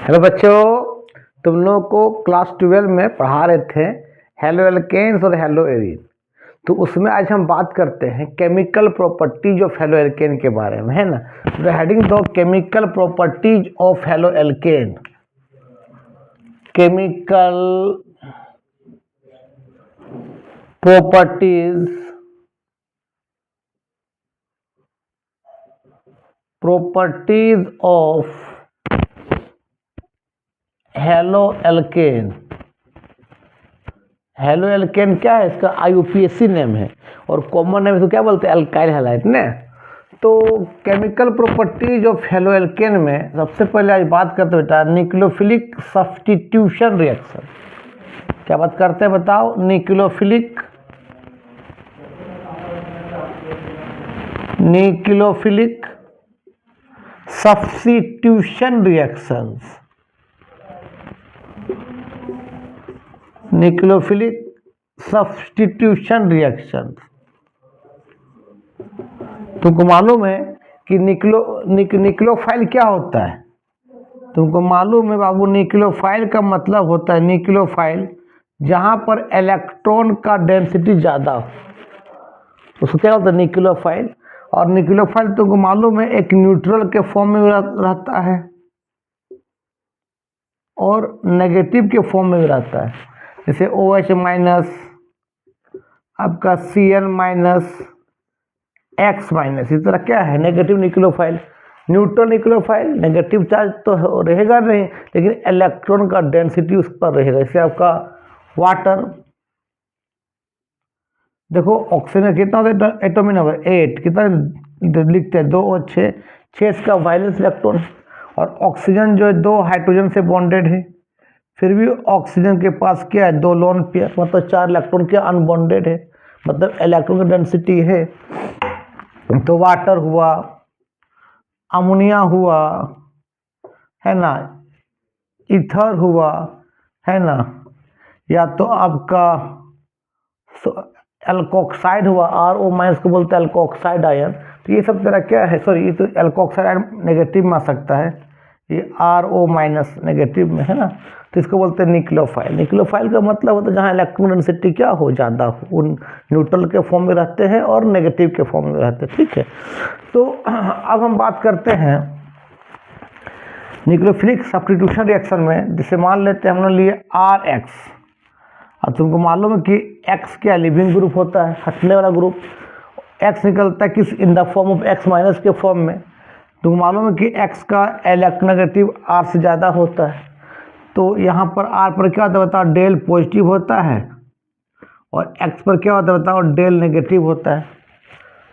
Hello बच्चों, तुम लोगों को क्लास 12 में पढ़ा रहे थे हेलो एल्केन्स और हेलो एरीन। तो उसमें आज हम बात करते हैं chemical properties of halo alkane के बारे में, है ना। तो हेडिंग दो chemical properties of halo alkane. Chemical properties of halo alkane. Halo alkane क्या है, इसका IUPAC नेम है और कॉमन नेम इसको क्या बोलते हैं, अल्काइल हैलाइड ने। तो chemical properties of halo alkane में सबसे पहले आज बात करते हैं बेटा न्यूक्लियोफिलिक सब्स्टिट्यूशन रिएक्शन। क्या बात करते हैं बताओ, nucleophilic substitution reactions. Nucleophilic substitution reaction. तुमको मालूम है कि न्यूक्लियोफाइल क्या होता है? तुमको मालूम है बाबू, न्यूक्लियोफाइल का मतलब होता है न्यूक्लियोफाइल जहां पर इलेक्ट्रॉन का डेंसिटी ज़्यादा हो, उसको क्या होता है न्यूक्लियोफाइल। और न्यूक्लियोफाइल तुमको मालूम है एक न्यूट्रल के फॉर्म में रहता है और नेगेटिव के फॉर्म में भी रहता है। जैसे OH माइनस, आपका Cl माइनस, X माइनस, इस तरह क्या है negative nucleophile. Neutral nucleophile negative charge तो रहेगा नहीं, लेकिन इलेक्ट्रॉन का डेंसिटी उस पर रहेगा। जैसे आपका वाटर, देखो ऑक्सीजन कितना होता है एटॉमिक नंबर 8, कितना लिखते हैं 2 और 6, 6 इसका वायलेंस इलेक्ट्रॉन। और ऑक्सीजन जो है 2 हाइड्रोजन से बॉन्डेड है, फिर भी ऑक्सीजन के पास क्या है 2 लोन पेयर, मतलब 4 इलेक्ट्रॉन क्या अनबॉन्डेड है, मतलब इलेक्ट्रॉन की डेंसिटी है। तो वाटर हुआ, अमोनिया हुआ, है ना, ईथर हुआ, है ना, या तो आपका एल्कोक्साइड हुआ, RO माइनस को बोलते हैं एल्कोक्साइड आयन। तो ये सब तरह क्या है, सॉरी ये तो एल्कोक्साइड आयन नेगेटिव में आ सकता है, ये RO माइनस नेगेटिव में है ना। तो इसको बोलते हैं न्यूक्लियोफाइल। न्यूक्लियोफाइल का मतलब होता है जहाँ इलेक्ट्रॉन डेंसिटी क्या हो ज़्यादा हो, उन न्यूट्रल के फॉर्म में रहते हैं और नेगेटिव के फॉर्म में रहते हैं, ठीक है। तो अब हम बात करते हैं न्यूक्लियोफिलिक सब्स्टिट्यूशन रिएक्शन में। जैसे मान लेते हैं हमने लिए RX, और तुमको मालूम है कि X क्या लिविंग ग्रुप होता है, हटने वाला ग्रुप। X निकलता है किस, in the form of X minus के फॉर्म में। तुमको मालूम है कि X का इलेक्ट्रोनेगेटिव R से ज़्यादा होता है, तो यहाँ पर R पर क्या होता है बताओ, डेल पॉजिटिव होता है, और X पर क्या होता है बताओ, डेल नेगेटिव होता है।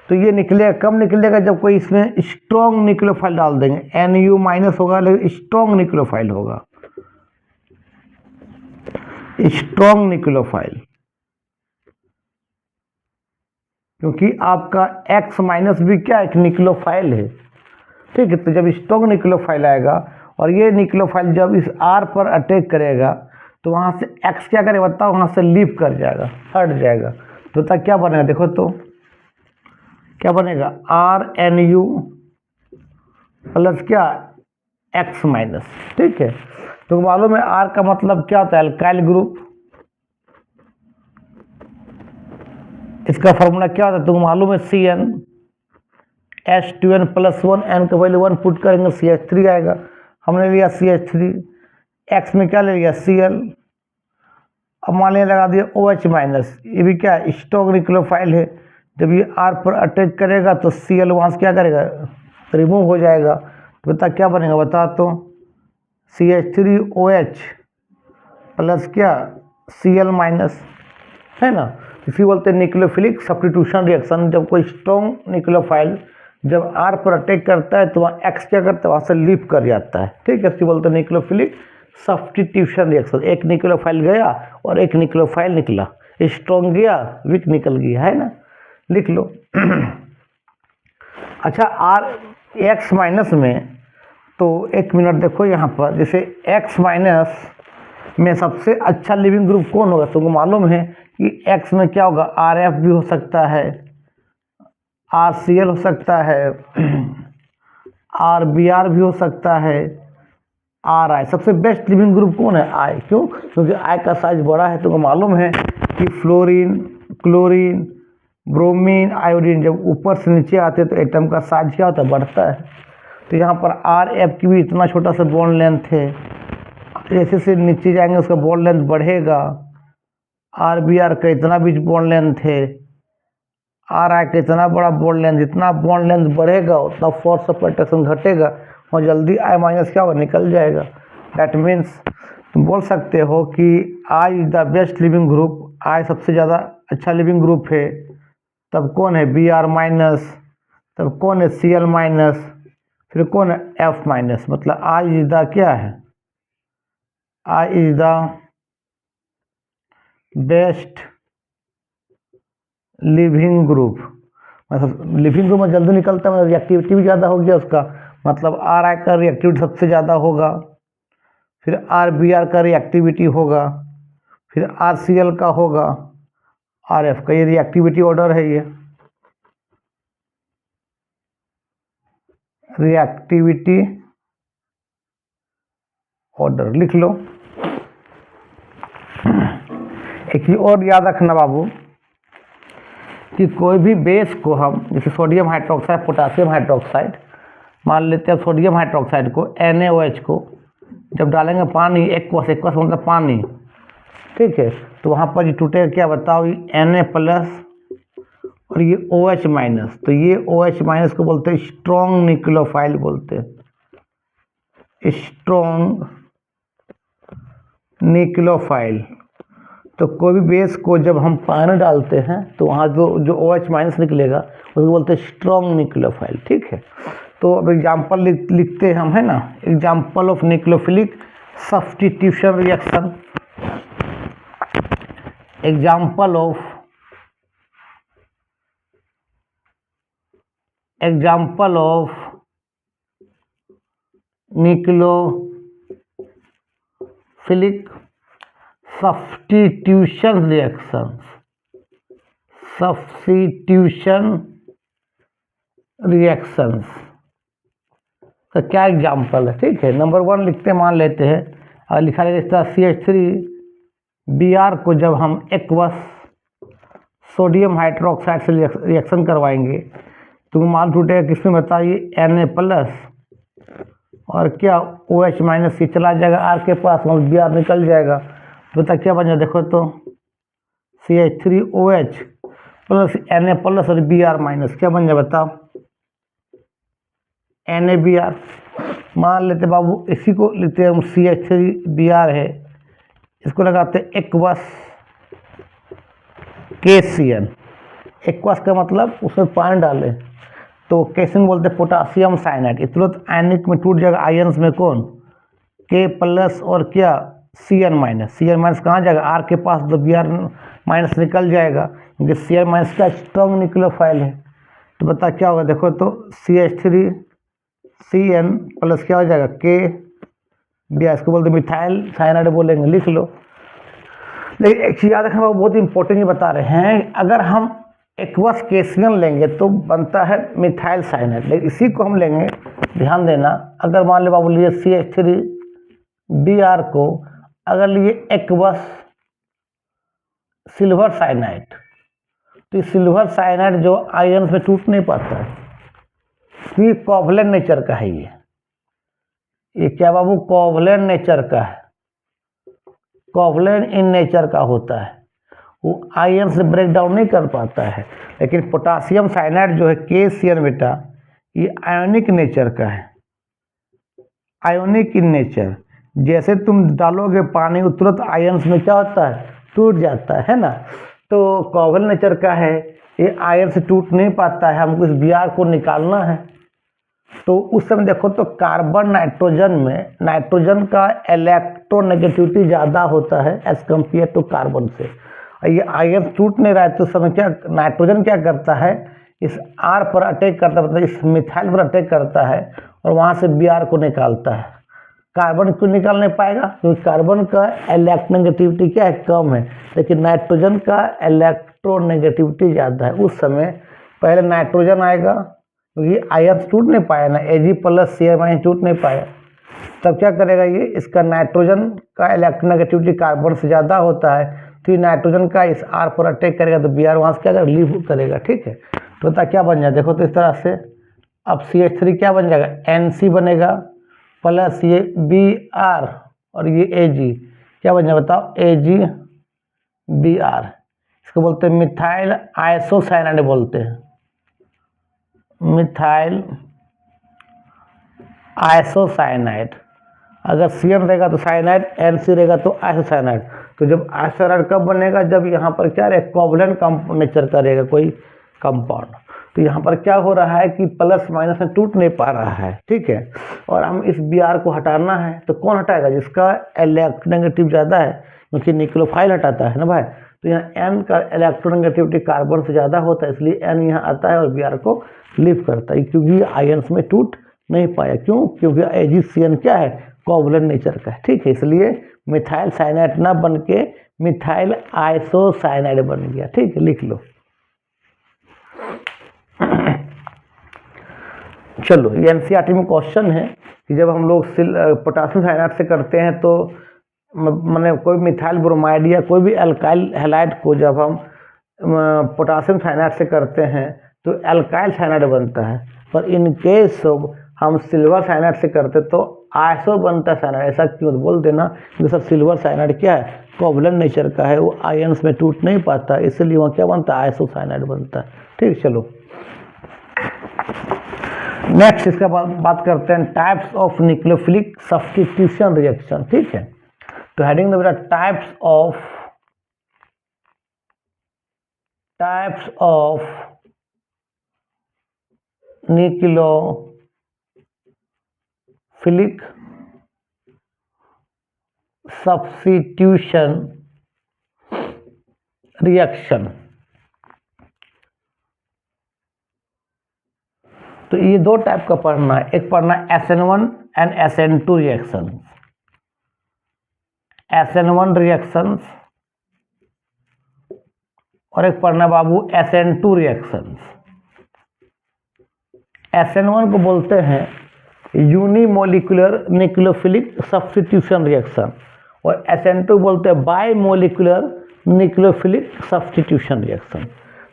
तो ये निकलेगा कब निकलेगा, जब कोई इसमें स्ट्रॉन्ग न्यूक्लियोफाइल डाल देंगे। Nu माइनस होगा लेकिन स्ट्रॉन्ग न्यूक्लियोफाइल होगा, स्ट्रॉन्ग न्यूक्लियोफाइल, क्योंकि आपका X माइनस भी क्या एक न्यूक्लियोफाइल है, ठीक है। तो जब स्ट्रॉन्ग न्यूक्लियोफाइल आएगा और ये न्यूक्लियोफाइल जब इस R पर अटैक करेगा, तो वहाँ से X क्या करेगा बताओ, वहाँ से लीव कर जाएगा, हट जाएगा। तो बता क्या बनेगा, देखो तो क्या बनेगा, RNU प्लस क्या X माइनस, ठीक है। तो मालूम है R का मतलब क्या होता है, अल्काइल ग्रुप। इसका फॉर्मूला क्या होता है तुमको मालूम है, Cn H2n प्लस 1, n का वैल्यू 1 पुट करेंगे CH3 आएगा। हमने लिया CH3, X में क्या ले लिया Cl, अब मान लिया लगा दिया OH माइनस, ये भी क्या स्ट्रॉन्ग न्यूक्लियोफाइल है। जब ये R पर अटैक करेगा तो Cl वहाँ से क्या करेगा, रिमूव हो जाएगा। तो बता क्या बनेगा बता तो, CH3OH प्लस क्या Cl माइनस, है ना। इसी बोलते हैं न्यूक्लियोफिलिक सब्स्टिट्यूशन रिएक्शन। जब कोई स्ट्रॉन्ग न्यूक्लियोफाइल जब R पर अटैक करता है तो वहाँ X क्या करता है, वहाँ से लीव कर जाता है, ठीक है। इसी बोलते हैं न्यूक्लियोफिलिक सब्स्टिट्यूशन रिएक्शन। एक न्यूक्लियोफाइल गया और एक न्यूक्लियोफाइल निकला, स्ट्रॉन्ग गया वीक निकल गया, है ना, लिख लो। अच्छा X माइनस में, तो एक मिनट देखो यहाँ पर, जैसे X माइनस में सबसे अच्छा लिविंग ग्रुप कौन होगा, तुमको मालूम है कि X में क्या होगा, RF भी हो सकता है, RCl हो सकता है, RBr भी हो सकता है, आर आई। सबसे बेस्ट लिविंग ग्रुप कौन है? आई। क्यों? क्योंकि आई का साइज बड़ा है। तुमको मालूम है कि फ्लोरीन, क्लोरीन, ब्रोमीन, आयोडीन जब ऊपर से नीचे आते हैं तो एटम का साइज क्या होता है? बढ़ता है। तो यहाँ पर आर एफ की भी इतना छोटा सा बॉन्ड लेंथ है, जैसे से नीचे जाएंगे उसका बॉन्ड लेंथ बढ़ेगा। आर बी आर का इतना भी बॉन्ड लेंथ है, आर आई का इतना बड़ा बॉन्ड लेंथ। जितना बॉन्ड लेंथ बढ़ेगा उतना फोर्स ऑफ अट्रैक्शन घटेगा और जल्दी आई माइनस क्या होगा? निकल जाएगा। दैट मीन्स तुम बोल सकते हो कि I is the best leaving group. I सबसे ज़्यादा अच्छा लिविंग ग्रुप है। तब कौन है? B R minus. तब कौन है? C L minus. फिर कौन है? F minus. मतलब आई इज द क्या है? I is the best leaving group. मतलब लिविंग ग्रुप में जल्दी निकलता है, मतलब रिएक्टिविटी भी ज़्यादा हो गया उसका, मतलब आर आई का रिएक्टिविटी सबसे ज़्यादा होगा। फिर आर बी आर का रिएक्टिविटी होगा। फिर आर सी एल का होगा। आर एफ का ये रिएक्टिविटी ऑर्डर है। ये रिएक्टिविटी ऑर्डर लिख लो। एक चीज और याद रखना बाबू कि कोई भी बेस को हम, जैसे सोडियम हाइड्रोक्साइड, पोटासियम हाइड्रोक्साइड, मान लेते हैं सोडियम हाइड्रोक्साइड को NaOH को जब डालेंगे पानी, एक्वस, एक्वस मतलब पानी, ठीक है, तो वहाँ पर ये टूटेगा क्या बताओ? ये Na प्लस और ये OH माइनस। तो ये OH माइनस को बोलते हैं स्ट्रॉन्ग न्यूक्लियोफाइल बोलते हैं, स्ट्रॉन्ग न्यूक्लियोफाइल। तो कोई भी बेस को जब हम पानी डालते हैं तो वहाँ जो OH माइनस निकलेगा उसको बोलते हैं स्ट्रॉन्ग न्यूक्लियोफाइल, ठीक है। तो अब एग्जाम्पल लिखते हैं हम, है ना। Example of nucleophilic substitution reaction. Example of nucleophilic substitution reactions का क्या एग्जाम्पल है? ठीक है, नंबर 1 लिखते मान लेते हैं और लिखा रहेगा इस तरह CH3Br को जब हम एक्वस सोडियम हाइड्रोक्साइड से रिएक्शन करवाएंगे तो मान टूटेगा किसमें बताइए? Na प्लस और क्या OH माइनस से चला जाएगा R के पास, मतलब Br निकल जाएगा। तो बता क्या बन जाए? देखो तो CH3OH प्लस Na प्लस और Br माइनस क्या बन जाए बताओ? NaBr। मान लेते बाबू इसी को लिखते हैं हम, CH3Br है, इसको लगाते हैं एक्वस KCN। एक्वस का मतलब उसमें पानी डालें तो KCN बोलते हैं पोटासियम साइनाइड। ये तुरंत आयनिक में टूट जाएगा। आयन्स में कौन? K प्लस और क्या? Cn minus. Cn माइनस कहाँ जाएगा? R के पास, तो Br माइनस निकल जाएगा क्योंकि Cn माइनस का स्ट्रॉन्ग न्यूक्लियोफाइल है। तो बता क्या होगा? देखो तो CH3Cn प्लस क्या हो जाएगा? K Br, इसको बोलते मिथाइल साइनाइड बोलेंगे, लिख लो। लेकिन एक चीज़ याद रखना, बहुत इंपॉर्टेंट ये बता रहे हैं, अगर हम एक्वस KCN लेंगे तो बनता है मिथाइल साइनाइड, लेकिन इसी को हम लेंगे, ध्यान देना, अगर मान लो बाबू लिए CH3Br को अगर लिए एक्वस सिल्वर साइनाइड, तो सिल्वर साइनाइड जो आयन्स में टूट नहीं पाता है, ये कोवलेंट नेचर का है। ये क्या बाबू? कोवलेंट नेचर का है, कोवलेंट इन नेचर का होता है, वो आयन से ब्रेक डाउन नहीं कर पाता है। लेकिन पोटासियम साइनाइड जो है KCN बेटा, ये आयोनिक नेचर का है, आयोनिक इन नेचर। जैसे तुम डालोगे पानी वो तुरंत आयन्स में क्या होता है? टूट जाता है ना। तो कोवलेंट नेचर का है, ये आयन से टूट नहीं पाता है, हमको इस Br को निकालना है। तो उस समय देखो तो कार्बन नाइट्रोजन में नाइट्रोजन का इलेक्ट्रोनेगेटिविटी ज़्यादा होता है एज कम्पेयर टू कार्बन से। ये आयन टूट नहीं रहा है तो उस समय क्या नाइट्रोजन क्या करता है? इस R पर अटैक करता है, मतलब इस मिथाइल पर अटैक करता है और वहाँ से Br को निकालता है। कार्बन क्यों निकाल नहीं पाएगा? क्योंकि कार्बन का इलेक्ट्रोनेगेटिविटी क्या है? कम है, लेकिन नाइट्रोजन का इलेक्ट्रोनेगेटिविटी ज़्यादा है। उस समय पहले नाइट्रोजन आएगा क्योंकि आयन टूट नहीं पाया ना, Ag प्लस Cl माइनस टूट नहीं पाया, तब क्या करेगा ये, इसका नाइट्रोजन का इलेक्ट्रोनेगेटिविटी कार्बन से ज़्यादा होता है, तो ये नाइट्रोजन का इस R पर अटैक करेगा तो Br वहाँ से क्या करेगा, लीव करेगा। ठीक है, तो बता क्या बन जाए, देखो तो इस तरह से अब CH3 क्या बन जाएगा, NC बनेगा प्लस ये Br और ये Ag क्या बन जाएगा बताओ, AgBr। इसको बोलते हैं मिथाइल आइसोसाइनाइड बोलते हैं, मिथाइल आइसोसाइनाइड। अगर CN रहेगा तो साइनाइड, NC रहेगा तो आइसोसाइनाइड। तो जब आइसोसाइनाइड कब बनेगा, जब यहाँ पर क्या रहेगा, कोवलेंट नेचर का रहेगा कोई कंपाउंड। तो यहाँ पर क्या हो रहा है कि प्लस माइनस में टूट नहीं पा रहा है। ठीक है, और हम इस Br को हटाना है, तो कौन हटाएगा, जिसका इलेक्ट्रोनेगेटिव ज़्यादा है, क्योंकि निक्लोफाइल हटाता है ना भाई। तो यहाँ N का इलेक्ट्रोनेगेटिविटी कार्बन से ज़्यादा होता है, इसलिए N यहाँ आता है और Br को लीव करता है, क्योंकि आयंस में टूट नहीं पाया। क्यों, क्योंकि AgCN क्या है, कोवलेंट नेचर का है। ठीक है, इसलिए मिथाइल साइनाइड ना बन के मिथाइल आइसोसाइनाइड बन गया। ठीक है, लिख लो। चलो, ये NCERT में क्वेश्चन है कि जब हम लोग पोटासियम साइनाइड से करते हैं तो मैंने कोई मिथाइल ब्रोमाइड या कोई भी अल्काइल हैलाइड को जब हम पोटासियम साइनाइड से करते हैं तो अल्काइल साइनाइड बनता है, पर इन केस हम सिल्वर साइनाइड से करते तो आइसो बनता है साइनाइड। ऐसा क्यों, बोल देना कि सर सिल्वर साइनाइड क्या है, कोवलेंट नेचर का है, वो आयंस में टूट नहीं पाता, इसलिए वहाँ क्या बनता है, आइसो साइनाइड बनता है। ठीक, चलो नेक्स्ट इसका बात करते हैं types of nucleophilic substitution reaction. ठीक है, तो हेडिंग में बेटा types of nucleophilic substitution reaction. तो ये दो टाइप का पढ़ना है, एक पढ़ना SN1 and SN2 reaction, SN1 reactions, और एक पढ़ना बाबू SN2 रिएक्शंस। SN1 को बोलते हैं यूनिमोलिकुलर न्यूक्लियोफिलिक सब्स्टिट्यूशन रिएक्शन, और SN2 बोलते हैं by molecular nucleophilic substitution reaction.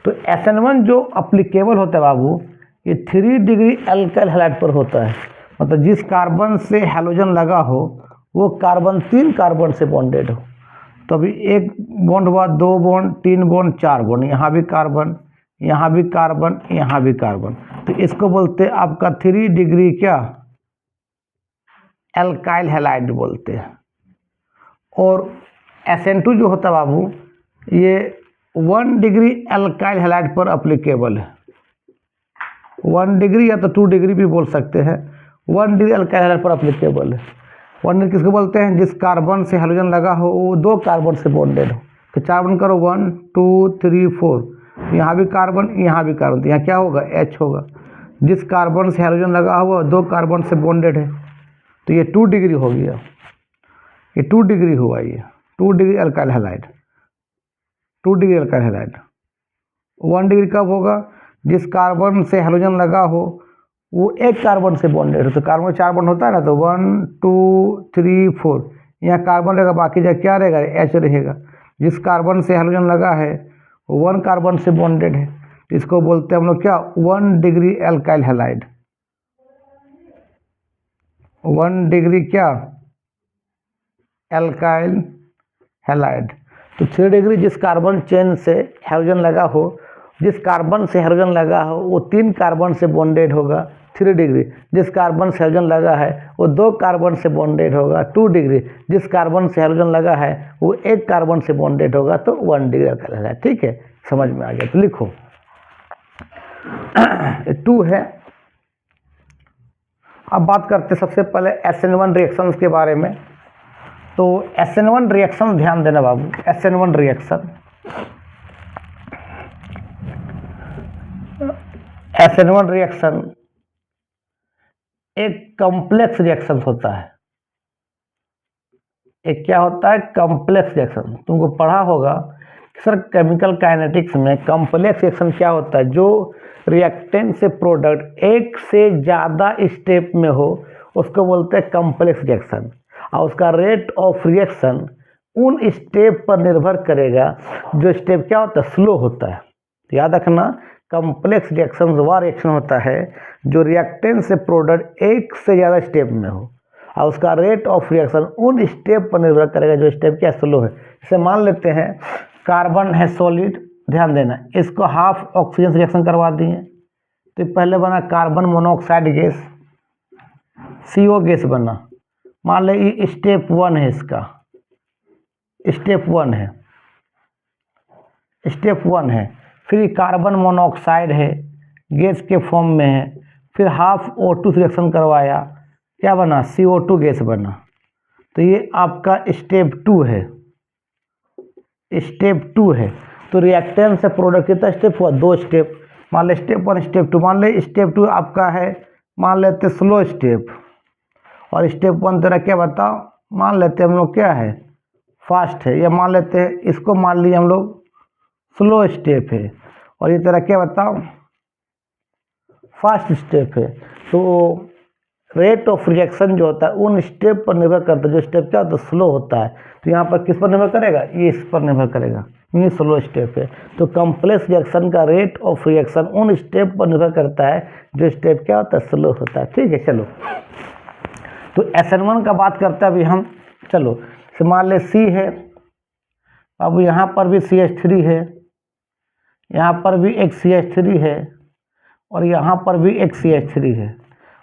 तो SN1 जो अप्लीकेबल होता है बाबू, ये 3 डिग्री एल्काइल हैलाइड पर होता है, मतलब जिस कार्बन से हैलोजन लगा हो वो कार्बन 3 कार्बन से बॉन्डेड हो। तो अभी 1 बॉन्ड हुआ, 2 बॉन्ड, 3 बॉन्ड, 4 बॉन्ड, यहाँ भी कार्बन, यहाँ भी कार्बन, यहाँ भी कार्बन, तो इसको बोलते हैं आपका 3 डिग्री क्या, एल्काइल हैलाइड बोलते हैं। और SN2 जो होता है बाबू, ये 1 डिग्री एल्काइल हैलाइड पर अप्लीकेबल है। 1 डिग्री या तो 2 डिग्री भी बोल सकते हैं, 1 डिग्री एल्काइल हैलाइड पर अप्लीकेबल है। 1 डिग्री किसको बोलते हैं, जिस कार्बन से हैलोजन लगा हो वो 2 कार्बन से बॉन्डेड हो। तो 4 बॉन्ड करो, 1 2 3 4, यहाँ भी कार्बन, यहाँ भी कार्बन, तो यहाँ क्या होगा, H होगा। जिस कार्बन से हैलोजन लगा हुआ 2 कार्बन से बॉन्डेड है, तो ये 2 डिग्री हो गया, ये 2 डिग्री हुआ, ये 2 degree alkyl halide, 2 degree alkyl halide. 1 degree कब होगा, जिस कार्बन से हैलोजन लगा हो वो 1 कार्बन से बॉन्डेड हो। तो कार्बन 4 बॉन्ड होता है ना, तो 1 2 3 4, यहाँ कार्बन रहेगा, बाकी जगह क्या रहेगा, H रहेगा। जिस कार्बन से हैलोजन लगा है वो 1 कार्बन से बॉन्डेड है, तो इसको बोलते हैं हम लोग क्या, 1 डिग्री एल्काइल हैलाइड, 1 डिग्री क्या, एल्काइल हैलाइड। तो 3 डिग्री जिस कार्बन चेन से हैलोजन लगा हो, जिस कार्बन से हैलोजन लगा हो वो 3 कार्बन से बॉन्डेड होगा, 3 डिग्री। जिस कार्बन से हैलोजन लगा है वो 2 कार्बन से बॉन्डेड होगा, 2 डिग्री। जिस कार्बन से हैलोजन लगा है वो 1 कार्बन से बॉन्डेड होगा, तो 1 डिग्री एल्काइल हैलाइड। ठीक है, समझ में आ गया, तो लिखो 2 है। अब बात करते सबसे पहले SN1 रिएक्शंस के बारे में। तो SN1 रिएक्शन ध्यान देना बाबू, SN1 रिएक्शन, SN1 रिएक्शन एक कॉम्प्लेक्स रिएक्शन होता है। एक क्या होता है, कॉम्प्लेक्स रिएक्शन। तुमको पढ़ा होगा सर केमिकल काइनेटिक्स में, कॉम्प्लेक्स रिएक्शन क्या होता है, जो रिएक्टेंट से प्रोडक्ट एक से ज़्यादा स्टेप में हो उसको बोलते हैं कॉम्प्लेक्स रिएक्शन। और उसका रेट ऑफ रिएक्शन उन स्टेप पर निर्भर करेगा जो स्टेप क्या होता है, स्लो होता है। तो याद रखना, कॉम्प्लेक्स रिएक्शन वह रिएक्शन होता है जो रिएक्टेंट से प्रोडक्ट एक से ज़्यादा स्टेप में हो, और उसका रेट ऑफ रिएक्शन उन स्टेप पर निर्भर करेगा जो स्टेप क्या स्लो है। जैसे मान लेते हैं कार्बन है सॉलिड, ध्यान देना, इसको हाफ ऑक्सीजन से रिएक्शन करवा दिए, तो पहले बना carbon monoxide gas, CO gas बना। मान ले ये स्टेप 1 है, इसका स्टेप 1 है, स्टेप 1 है। फिर कार्बन मोनोऑक्साइड है, गैस के फॉर्म में है, फिर हाफ O2 से रिएक्शन करवाया, क्या बना, CO2 गैस बना। तो ये आपका स्टेप 2 है, स्टेप 2 है। तो रिएक्टेंट से प्रोडक्ट कितना स्टेप हुआ, 2 स्टेप। मान ले स्टेप 1 स्टेप 2, मान ले स्टेप 2 आपका है, मान लेते स्लो स्टेप, और स्टेप 1 तेरा क्या बताओ, मान लेते हम लोग क्या है, फास्ट है, या मान लेते हैं इसको मान लिए हम लोग स्लो स्टेप है, और ये तेरा क्या बताओ, फास्ट स्टेप है। तो रेट ऑफ रिएक्शन जो होता है उन स्टेप पर निर्भर करता है जो स्टेप क्या होता है, स्लो होता है। तो यहाँ पर किस पर निर्भर करेगा, ये इस पर निर्भर करेगा, ये स्लो स्टेप है। तो कॉम्प्लेक्स रिएक्शन का रेट ऑफ रिएक्शन उन स्टेप पर निर्भर करता है जो स्टेप क्या होता है, स्लो होता है। ठीक है, चलो तो SN1 का बात करते हैं अभी हम। चलो मान ले C है, अब यहाँ पर भी CH3 है, यहाँ पर भी एक CH3 है, और यहाँ पर भी एक CH3 है,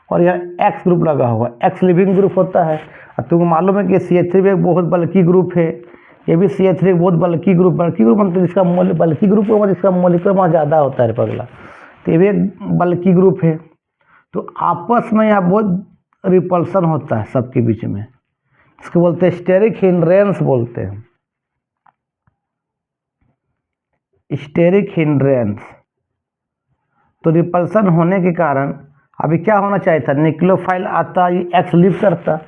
और यहाँ X ग्रुप लगा हुआ है। X लिविंग ग्रुप होता है, और तुमको मालूम है कि CH3 भी एक बहुत बल्कि ग्रुप है, ये भी CH3 एक बहुत बल्कि ग्रुप मतलब जिसका बल्कि ग्रुप होगा जिसका मॉलिक्यूलर मास ज़्यादा होता है पगला, तो ये भी एक बल्कि ग्रुप है। तो आपस में यहाँ बहुत रिपल्सन होता है सबके बीच में, इसको बोलते हैं स्टेरिक हिंड्रेंस बोलते हैं, स्टेरिक हिंड्रेंस। तो रिपल्सन होने के कारण अभी क्या होना चाहिए था, न्यूक्लियोफाइल आता, ये X लीव करता,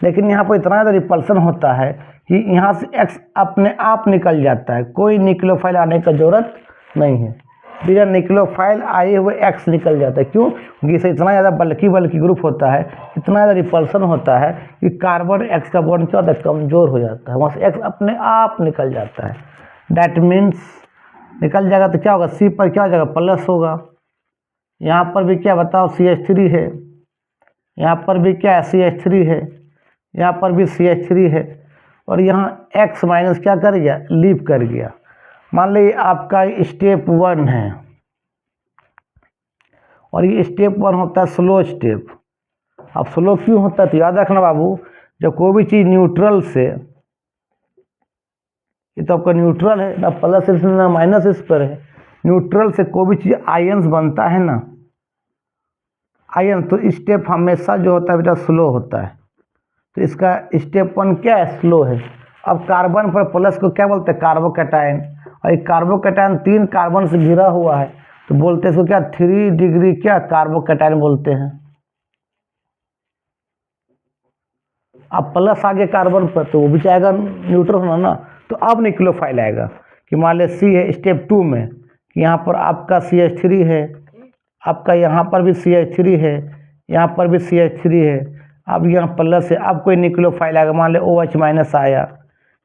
लेकिन यहाँ पर इतना ज़्यादा रिपल्सन होता है कि यहाँ से X अपने आप निकल जाता है, कोई न्यूक्लियोफाइल आने का जरूरत नहीं है, बिना न्यूक्लियोफाइल आए हुए X निकल जाता है। क्यों, क्योंकि इसे इतना ज़्यादा बल्कि ग्रुप होता है, इतना ज़्यादा रिपल्सन होता है कि कार्बन X का बॉन्ड क्या होता है, कमज़ोर हो जाता है, वहाँ से X अपने आप निकल जाता है। डैट मीन्स निकल जाएगा तो क्या होगा, C पर क्या हो जाएगा, प्लस होगा। यहाँ पर भी क्या बताओ, CH3 है, यहाँ पर भी क्या है, CH3 है, यहाँ पर भी CH3 है, और यहाँ X माइनस क्या कर गया, लीव कर गया। मान लीजिए आपका स्टेप 1 है, और ये स्टेप 1 होता है स्लो स्टेप। अब स्लो क्यों होता है, तो याद रखना बाबू, जब कोई भी चीज़ न्यूट्रल से, ये तो आपका न्यूट्रल है ना, प्लस इस ना माइनस इस पर है, न्यूट्रल से कोई भी चीज़ आयंस बनता है ना, आयन, तो स्टेप हमेशा जो होता है बेटा स्लो होता है। तो इसका स्टेप 1 क्या है, स्लो है। अब कार्बन पर प्लस को क्या बोलते हैं, कार्बोकैटायन, और ये कार्बोकैटायन 3 कार्बन से घिरा हुआ है, तो बोलते हैं इसको क्या, 3 डिग्री क्या कार्बोकैटायन बोलते हैं। अब प्लस आगे कार्बन पर, तो वो भी चाहेगा न्यूट्रल होना ना, तो अब न्यूक्लियोफाइल आएगा। कि मान ले C है स्टेप 2 में, कि यहाँ पर आपका CH3 है, आपका यहाँ पर भी CH3 है, यहाँ पर भी CH3 है, अब यहाँ प्लस है, अब कोई न्यूक्लियोफाइल आएगा, मान ले OH माइनस आया,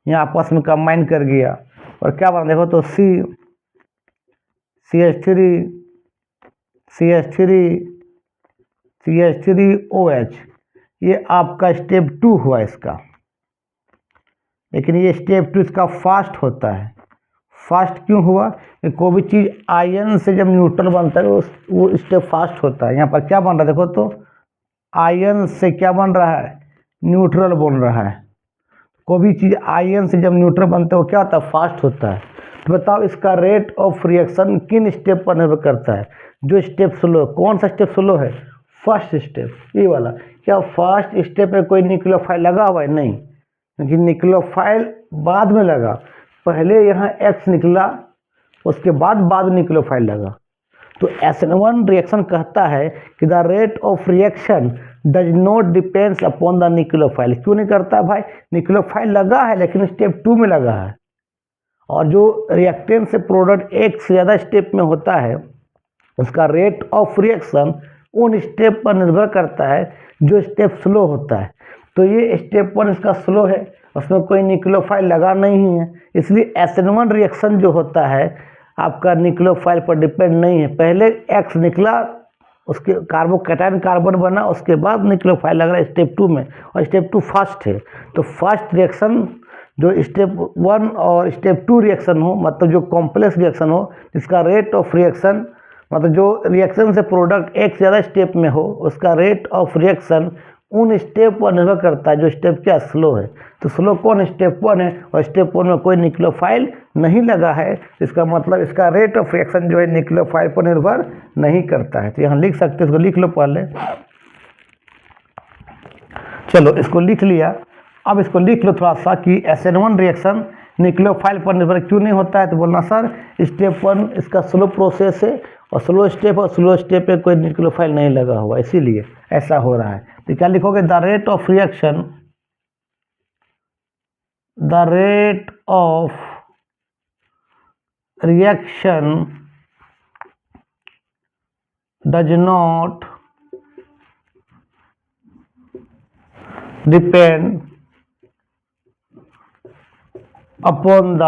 यहाँ आपस में कंबाइन कर गया, और क्या बना देखो, तो CH3OH, ये आपका स्टेप 2 हुआ इसका। लेकिन ये स्टेप 2 इसका फास्ट होता है। फास्ट क्यों हुआ, कि कोई भी चीज़ आयन से जब न्यूट्रल बनता है वो स्टेप फास्ट होता है। यहाँ पर क्या बन रहा है देखो, तो आयन से क्या बन रहा है, न्यूट्रल बन रहा है। कोई भी चीज़ आयन से जब न्यूट्रल बनता है वो क्या होता है, फास्ट होता है। तो बताओ इसका रेट ऑफ रिएक्शन किन स्टेप पर निर्भर करता है, जो स्टेप स्लो है। कौन सा स्टेप स्लो है, फर्स्ट स्टेप, ये वाला। क्या फर्स्ट स्टेप में कोई न्यूक्लियोफाइल लगा हुआ है, नहीं, क्योंकि न्यूक्लियोफाइल बाद में लगा, पहले यहाँ X निकला, उसके बाद न्यूक्लियोफाइल लगा। तो SN1 रिएक्शन कहता है कि the rate of reaction does not depends upon the nucleophile. क्यों नहीं करता भाई, न्यूक्लियोफाइल लगा है लेकिन स्टेप 2 में लगा है, और जो रिएक्टेंट से प्रोडक्ट एक से ज़्यादा स्टेप में होता है उसका रेट ऑफ रिएक्शन उन स्टेप पर निर्भर करता है जो स्टेप स्लो होता है। तो ये स्टेप 1 इसका स्लो है, उसमें कोई न्यूक्लियोफाइल लगा नहीं है, इसलिए SN1 रिएक्शन जो होता है आपका न्यूक्लियोफाइल पर डिपेंड नहीं है। पहले X निकला, उसके कार्बोकैटायन कार्बन बना, उसके बाद न्यूक्लियोफाइल लग रहा है स्टेप 2 में, और स्टेप 2 फास्ट है। तो फास्ट रिएक्शन जो स्टेप 1 और स्टेप 2 रिएक्शन हो, मतलब जो कॉम्प्लेक्स रिएक्शन हो, जिसका रेट ऑफ रिएक्शन मतलब जो रिएक्शन से प्रोडक्ट एक से ज़्यादा स्टेप में हो, उसका रेट ऑफ रिएक्शन उन स्टेप पर निर्भर करता है जो स्टेप क्या स्लो है। तो स्लो कौन स्टेप 1 है, और स्टेप 1 में कोई न्यूक्लियोफाइल नहीं लगा है, इसका मतलब इसका रेट ऑफ रिएक्शन जो है न्यूक्लियोफाइल पर निर्भर नहीं करता है। तो यहाँ लिख सकते हैं, इसको लिख लो पहले। चलो इसको लिख लिया, अब इसको लिख लो थोड़ा सा कि SN1 रिएक्शन न्यूक्लियोफाइल पर निर्भर क्यों नहीं होता है। तो बोलना सर स्टेप 1 इसका स्लो प्रोसेस है, और स्लो स्टेप पे कोई न्यूक्लियोफाइल नहीं लगा हुआ, इसीलिए ऐसा हो रहा है। तो क्या लिखोगे, the rate of reaction does not depend upon the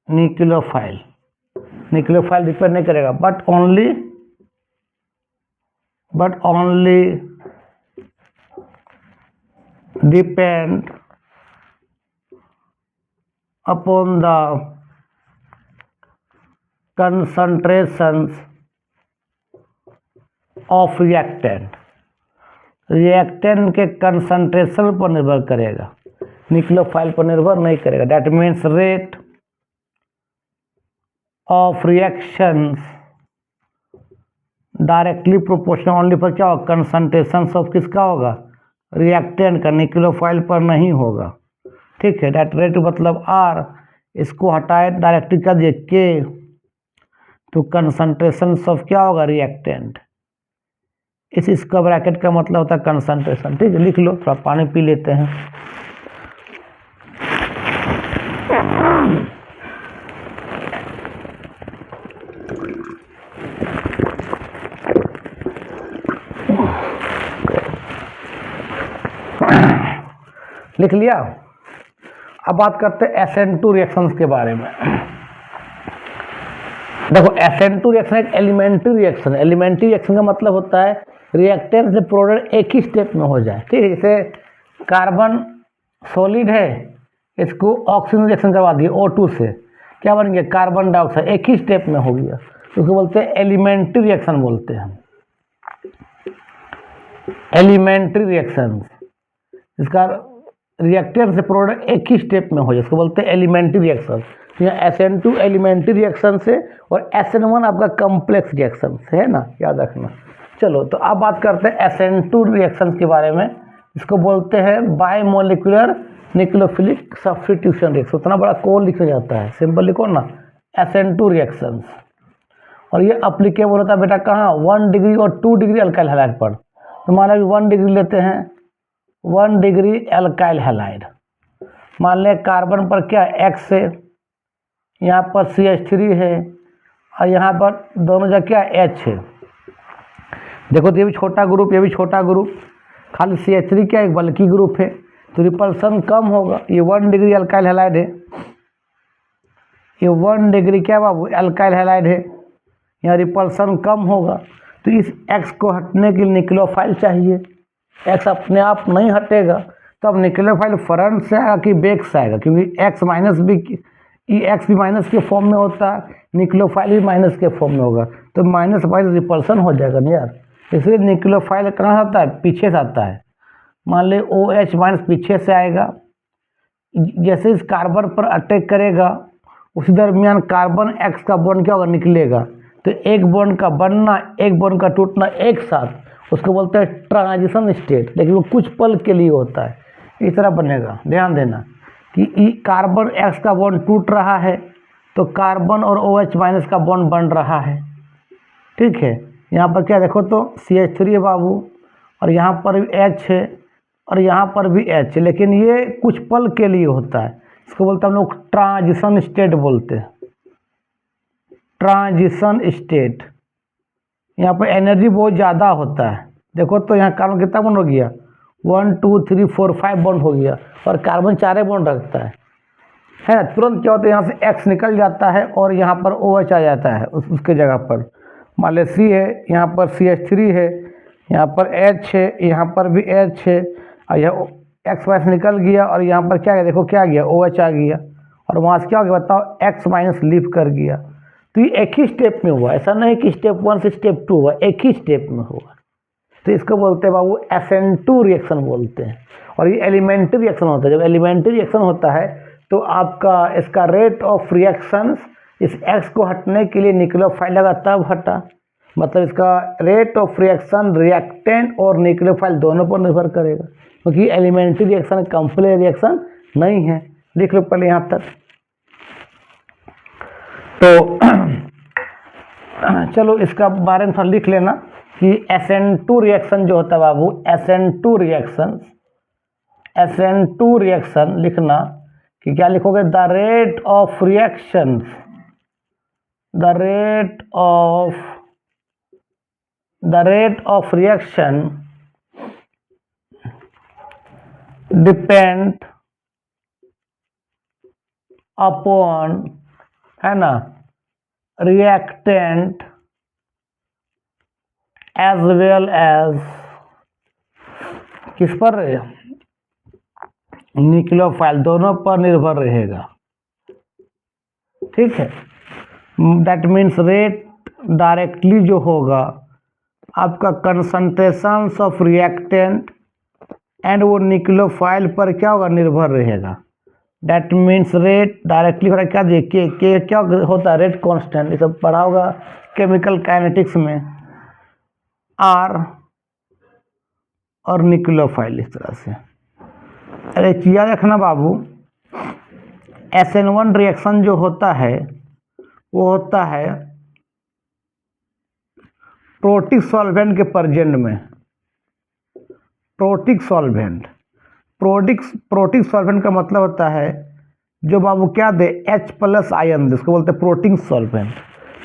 nucleophile depend नहीं करेगा, but only depend upon the concentrations of reactant के कंसंट्रेशन पर निर्भर करेगा, न्यूक्लियोफाइल पर निर्भर नहीं करेगा। That means rate of reactions directly proportional only पर क्या होगा, कंसंट्रेशन ऑफ किसका होगा, रिएक्टेंट का, न्यूक्लियोफाइल पर नहीं होगा। ठीक है, दैट रेट मतलब R, इसको हटाए डायरेक्टली कर दिए K, तो कंसंट्रेशन ऑफ क्या होगा, रिएक्टेंट। इसका ब्रैकेट का मतलब होता है कंसंट्रेशन। ठीक है, लिख लो, थोड़ा पानी पी लेते हैं। लिख लिया। अब बात करते हैं SN2 रिएक्शंस के बारे में। देखो SN2 रिएक्शन एक एलिमेंट्री रिएक्शन है। एलिमेंट्री रिएक्शन का मतलब होता है रिएक्टेंट से प्रोडक्ट एक ही स्टेप में हो जाए। ठीक है, जैसे कार्बन सॉलिड है, इसको ऑक्सीजन रिएक्शन करवा दिए O2 से, क्या बन गया, कार्बन डाइऑक्साइड, एक ही स्टेप में हो गया, उसको बोलते हैं एलिमेंट्री रिएक्शन बोलते हैं। एलिमेंट्री रिएक्शन, इसका रिएक्टेंट से प्रोडक्ट एक ही स्टेप में हो जाए, इसको बोलते हैं एलिमेंट्री रिएक्शन। तो यहाँ SN2 एलिमेंट्री रिएक्शन से, और SN1 आपका कॉम्प्लेक्स रिएक्शन से है ना, याद रखना। चलो तो अब बात करते हैं SN2 रिएक्शन के बारे में। इसको बोलते हैं बायमोलिकुलर न्यूक्लियोफिलिक सब्स्टिट्यूशन रिएक्शन। उतना बड़ा कोड लिखा जाता है, सिंपल लिखो ना, SN2 रिएक्शंस। और ये अप्लीकेबल होता है बेटा कहाँ, 1 डिग्री और 2 डिग्री अल्काइल हैलाइड पर। तो मान लो 1 डिग्री लेते हैं, 1 डिग्री एल्काइल हैलाइड, मान लें कार्बन पर क्या X है, यहाँ पर CH3 है, और यहाँ पर दोनों जगह क्या H है। देखो तो ये भी छोटा ग्रुप, ये भी छोटा ग्रुप, खाली CH3 क्या एक बल्कि ग्रुप है, तो रिपल्सन कम होगा। ये 1 डिग्री अल्काइल हैलाइड है, ये 1 डिग्री क्या बाबू एल्काइल हैलाइड है, यहाँ रिपल्सन कम होगा। तो इस X को हटने के लिए न्यूक्लियोफाइल चाहिए। X अपने आप नहीं हटेगा, तो अब न्यूक्लियोफाइल फ्रंट से आएगा कि बैक से आएगा, क्योंकि X भी माइनस के फॉर्म में होता है, न्यूक्लियोफाइल भी माइनस के फॉर्म में होगा, तो माइनस माइनस रिपल्सन हो जाएगा ना यार। इसलिए न्यूक्लियोफाइल कहाँ आता है, पीछे से आता है। मान ले OH माइनस पीछे से आएगा, जैसे इस कार्बन पर अटैक करेगा उसी दरमियान कार्बन X का बॉन्ड क्या होगा, निकलेगा। तो एक बॉन्ड का बनना, एक बॉन्ड का टूटना एक साथ, उसको बोलते हैं ट्रांजिशन स्टेट, लेकिन वो कुछ पल के लिए होता है। इस तरह बनेगा, ध्यान देना कि कार्बन X का बॉन्ड टूट रहा है, तो कार्बन और OH माइनस का बॉन्ड बन रहा है। ठीक है, यहाँ पर क्या देखो तो CH3 है बाबू, और यहाँ पर भी H है, और यहाँ पर भी H है, लेकिन ये कुछ पल के लिए होता है। इसको बोलते हैं हम लोग ट्रांजिशन स्टेट बोलते हैं, ट्रांजिशन स्टेट। यहाँ पर एनर्जी बहुत ज़्यादा होता है। देखो तो यहाँ कार्बन कितना बॉन्ड हो गया, 1 2 3 4 5 बॉन्ड हो गया, और कार्बन 4 बॉन्ड रखता है ना। तुरंत क्या होता है, यहाँ से X निकल जाता है और यहाँ पर OH आ जाता है उसके जगह पर। मान लो C है, यहाँ पर CH3 है, यहाँ पर H है, यहाँ पर भी H है, और यह X माइनस निकल गया, और यहाँ पर क्या है, देखो क्या गया, OH आ गया, और वहाँ से क्या हो गया बताओ, X माइनस लीव कर गया। तो ये एक ही स्टेप में हुआ, ऐसा नहीं कि स्टेप 1 से स्टेप 2 हुआ, एक ही स्टेप में हुआ। तो इसको बोलते हैं बाबू SN2 रिएक्शन बोलते हैं। और ये एलिमेंट्री रिएक्शन होता है। जब एलिमेंट्री रिएक्शन होता है तो आपका इसका रेट ऑफ रिएक्शंस इस X को हटने के लिए न्यूक्लियोफाइल लगा तब हटा, मतलब इसका रेट ऑफ रिएक्शन रिएक्टेंट और न्यूक्लियोफाइल दोनों पर निर्भर करेगा, क्योंकि एलिमेंट्री रिएक्शन कंप्लेक्स रिएक्शन नहीं है। लिख लो पहले यहाँ तक। तो चलो इसका बारे में थोड़ा लिख लेना कि SN2 रिएक्शन जो होता है बाबू, SN2 रिएक्शन लिखना कि क्या लिखोगे, the rate of reaction, the rate of reaction depend upon, है ना, रिएक्टेंट एज वेल एज किस पर रहेगा, न्यूक्लियोफाइल, दोनों पर निर्भर रहेगा। ठीक है, दैट मीन्स रेट डायरेक्टली जो होगा आपका कंसंट्रेशन ऑफ रिएक्टेंट एंड वो न्यूक्लियोफाइल पर क्या होगा, निर्भर रहेगा। दैट मीन्स रेट डायरेक्टली हो रहा है, क्या देखिए के क्या होता है, रेट कांस्टेंट, ये सब पढ़ा होगा केमिकल काइनेटिक्स में, आर और न्यूक्लियोफाइल इस तरह से। अरे चिया रखना बाबू, SN1 रिएक्शन जो होता है वो होता है प्रोटिक सॉल्वेंट के प्रेजेंट में। प्रोटिक सॉल्वेंट का मतलब होता है जो बाबू क्या दे, H+ आयन दे, उसको बोलते हैं प्रोटिक सॉल्वेंट।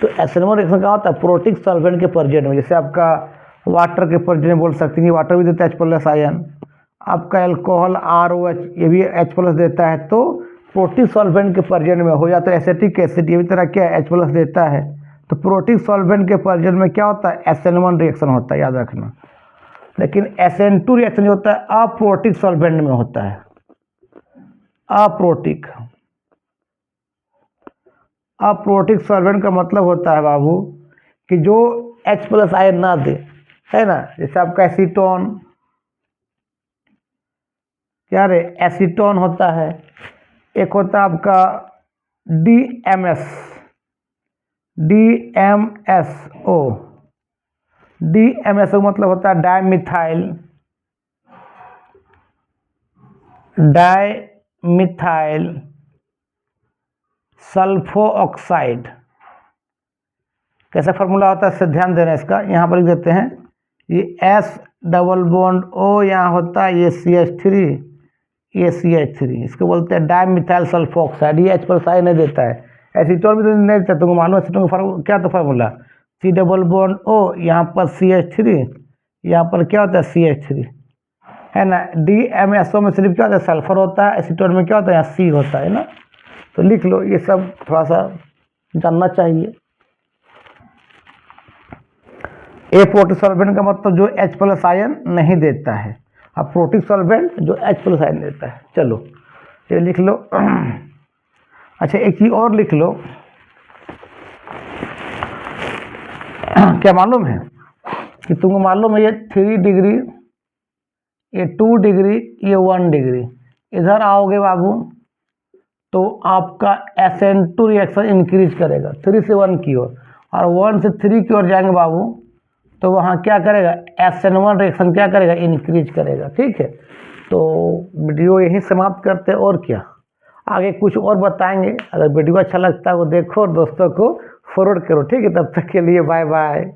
तो SN1 रिएक्शन क्या होता है, प्रोटिक सॉल्वेंट के प्रेजेंट में। जैसे आपका वाटर के प्रेजेंट में बोल सकते हैं कि वाटर भी देता है H+ आयन, आपका एल्कोहल ROH ये भी H+ देता है। तो प्रोटिक सॉल्वेंट के प्रेजेंट में हो या तो एसिटिक एसिड, ये भी तरह क्या है, H+ देता है। तो प्रोटिक सॉल्वेंट के प्रेजेंट में क्या होता है, SN1 रिएक्शन होता है, याद रखना। लेकिन SN2 रिएक्शन जो होता है अप्रोटिक सॉल्वेंट में होता है। अप्रोटिक सॉल्वेंट का मतलब होता है बाबू कि जो H+ आयन ना दे, है ना। जैसे आपका एसीटोन, क्या रे, एसीटोन होता है। एक होता है आपका DMSO मतलब होता है डाइमिथाइल सल्फो ऑक्साइड। कैसा फार्मूला होता है, इससे ध्यान देना इसका, यहाँ पर लिख देते हैं। ये S डबल बॉन्ड O यहाँ होता है, ये CH3, इसको बोलते हैं डाइमिथाइल सल्फो ऑक्साइड। ये H+ आयन नहीं देता है, एसीटोन भी तो नहीं देता। तुमको मालूम है एसीटोन का क्या तो formula, C double bond O, यहाँ पर CH3, यहाँ पर क्या होता है CH3, है ना। DMSO में सिर्फ क्या होता है, सल्फर होता है। एसीटोन में क्या होता है, यहाँ C होता है ना। तो लिख लो, ये सब थोड़ा सा जानना चाहिए। अप्रोटिक सॉल्वेंट का मतलब जो H+ आयन नहीं देता है, अब प्रोटिक सॉल्वेंट जो H+ आयन देता है। चलो ये लिख लो। अच्छा एक चीज और लिख लो, क्या मालूम है कि तुमको मालूम है ये 3 डिग्री, ये 2 डिग्री, ये 1 डिग्री, इधर आओगे बाबू तो आपका SN2 रिएक्शन इंक्रीज करेगा 3 से 1 की ओर, और 1 से 3 की ओर जाएंगे बाबू तो वहाँ क्या करेगा, SN1 रिएक्शन क्या करेगा, इंक्रीज करेगा। ठीक है, तो वीडियो यही समाप्त करते हैं, और क्या आगे कुछ और बताएंगे। अगर वीडियो अच्छा लगता है वो देखो और दोस्तों को फॉरवर्ड करो। ठीक है, तब तक के लिए बाय बाय।